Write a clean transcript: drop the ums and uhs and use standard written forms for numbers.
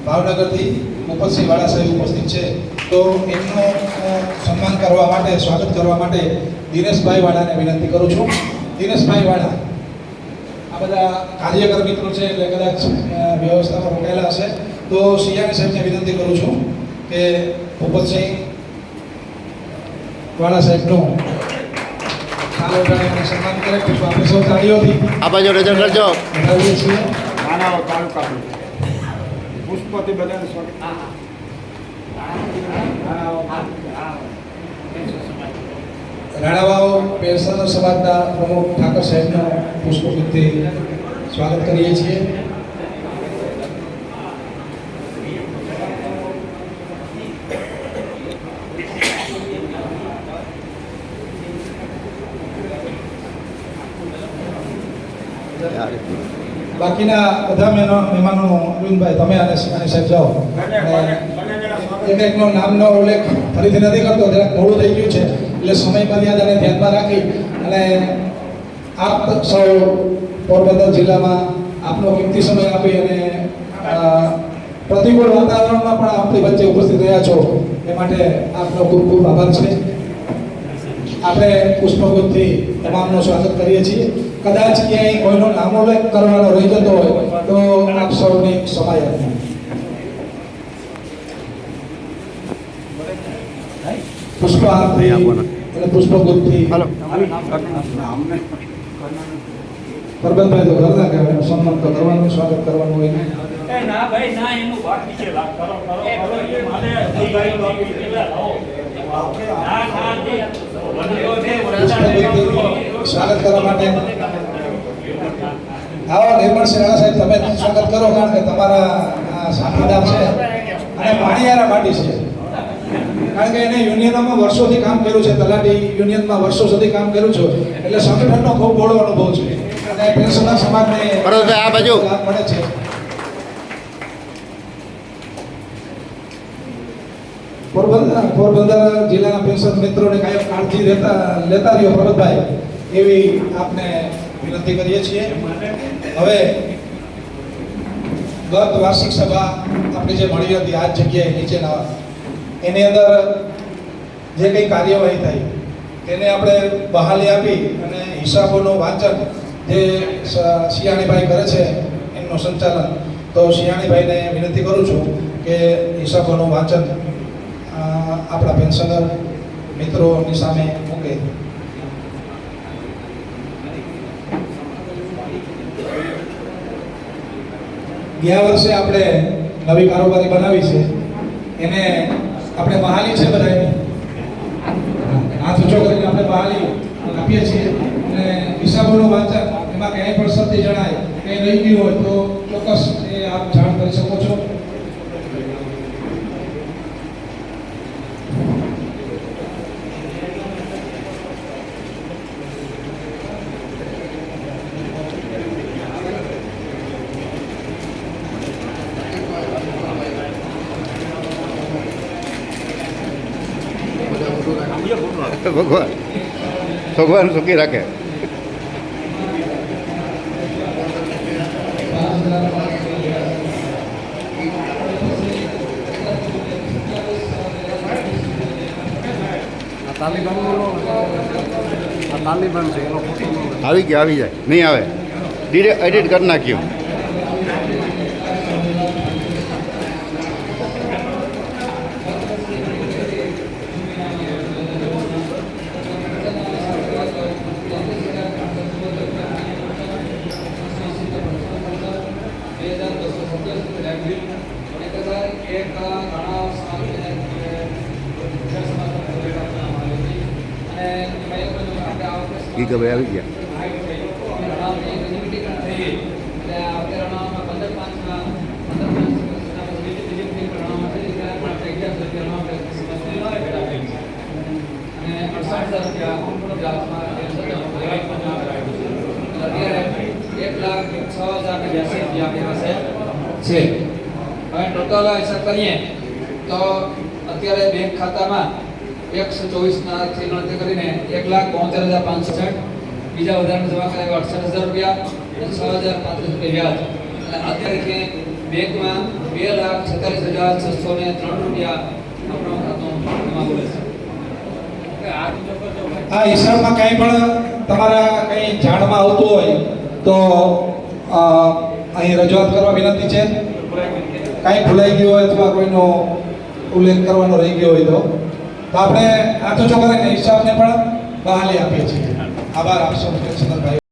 ભાવનગરથી ઉપસ્થિત વાળા સાહેબ ઉપસ્થિત છે, તો એમનું સન્માન કરવા માટે, સ્વાગત કરવા માટે દિનેશભાઈ વાળાને વિનંતી કરું છું. દિનેશભાઈ વાળા, આ બધા કાર્યકર મિત્રો છે એટલે કદાચ વ્યવસ્થામાં રોકાયેલા હશે, તો સિયાણી સાહેબને વિનંતી કરું છું કે ભૂપતસિંહ વાળા સાહેબનું સન્માન કરે. આપણે સૌ તાળીઓથી આ બાજુ રજૂ કરજો. વધાવીએ છીએ. પુષ્પથી બધાને રાણાવાવ પેન્શનર સમાજના પ્રમુખ ઠાકર સાહેબનું પુષ્પગુચ્છથી સ્વાગત કરીએ છીએ. બાકીના બધા મહેમાનો અરવિંદભાઈ તમે અને સાહેબ જાઓ. એકનો નામનો ઉલ્લેખ ફરીથી નથી કરતો, જરાક મોડું થઈ ગયું છે એટલે સમય મર્યાદાને ધ્યાનમાં રાખી અને આપ સૌ પોરબંદર જિલ્લામાં આપનો કિંમતી સમય આપી અને પ્રતિકૂળ વાતાવરણમાં પણ આપણી વચ્ચે ઉપસ્થિત રહ્યા છો એ માટે આપનો ખૂબ ખૂબ આભાર છે. આપણે પુષ્પગુચ્છથી તમામનું સ્વાગત કરીએ છીએ. કદાચ ક્યાંય કોઈનો નામોલ્લેખ કરવાનો રહી જતો હોય તો આપ સૌની ક્ષમા પુષ્પહારથી અને પુષ્પગુચ્છથી પરબતભાઈ તો ઘરના કહેવાય, સન્માન તો કરવાનું, સ્વાગત કરવાનું હોય ને. ના ભાઈ ના, એનું વાત નીચે કરો સ્વાગત કરવા માટે આવો નિર્મળસિંહ રાણા સાહેબ, તમે સ્વાગત કરો કારણ કે તમારા સાથીદાર છે અને પાણીયારા માટી છે. કારણ કે એને યુનિયનમાં વર્ષોથી કામ કર્યું છે, તલાટી યુનિયનમાં વર્ષો સુધી કામ કર્યું છે, એટલે સંગઠનનો ખૂબ બહોળો અનુભવ છે અને પેન્શનર સમાજને આ બાજુ લાભ મળે છે. પોરબંદર જિલ્લાના પેન્શન મિત્રોને કાયમ કાળજી લેતા રહ્યો ભરતભાઈ, એવી આપને વિનંતી કરીએ છીએ. હવે ગત વાર્ષિક સભા આપણી જે મળી હતી આ જગ્યાએ નીચેના, એની અંદર જે કંઈ કાર્યવાહી થઈ તેને આપણે બહાલી આપી અને હિસાબોનું વાંચન જે શિયાણીભાઈ કરે છે એમનું સંચાલન, તો શિયાણીભાઈને વિનંતી કરું છું કે હિસાબોનું વાંચન આપણા પેન્શનર મિત્રોની સામે મૂકે. ગયા વર્ષે આપણે નવી કારોબારી બનાવી છે, એને આપણે બહાલી છે બધાની હાથ ઊંચો કરીને આપણે બહાલી આપીએ છીએ અને હિસાબોનું વાંચન એમાં ક્યાંય પણ સત્ય જણાય કે રહી ગયું હોય તો ચોક્કસ એ આપ જાણ કરી શકો છો. ભગવાન સુખી રાખે. આવી જાય નહીં આવે, એડિટ કરી નાખ્યું. ગીગાભાઈ આવી ગયા. છે. હવે ટોટલ હિસાબ કરીએ તો અત્યારે બેંક ખાતામાં 124 થી ગણતરી કરીને 1,72,560, બીજા વધારાના જમા કરાવ્યા 68,000 રૂપિયા, 6,035 રૂપિયા વ્યાજ, અને અત્યારે કે બેંકમાં 2,46,603 રૂપિયા આપણો ખાતો જમા બોલે છે. આ બીજો કરજો ભાઈ. આ હિસાબમાં કંઈ પણ તમારા કંઈ જાણમાં આવતું હોય તો અહીં રજૂઆત કરવા વિનંતી છે. કાંઈ ભૂલાઈ ગયું હોય અથવા કોઈનો ઉલ્લેખ કરવાનો રહી ગયો હોય તો આપણે આ તો જો કરીને હિસાબને પણ બહાલી આપીએ છીએ. આભાર આપશો કમિશનર ભાઈ.